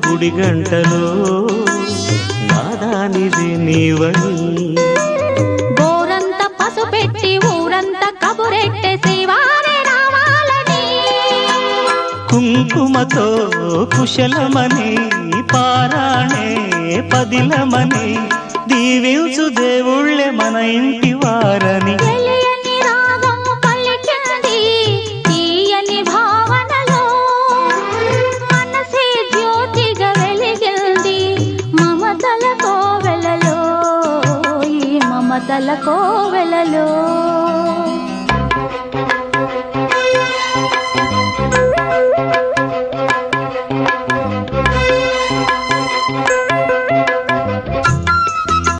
గుడి గంటలో నాదానిది నీవని గోరంత పసుపెట్టి ఊరంతా కబురెట్టే శ్రీవారే రావాలని కుంకుమతో కుశలమని పారాణే పదిలమని దీవించు దేవుళ్ళే మన ఇంటి వారని తెలియని రాగం పలికింది తీయని భావనలో మనసే జ్యోతిగా వెలిగింది మమతల కోవెలలో ఈ మమతల కోవెలలో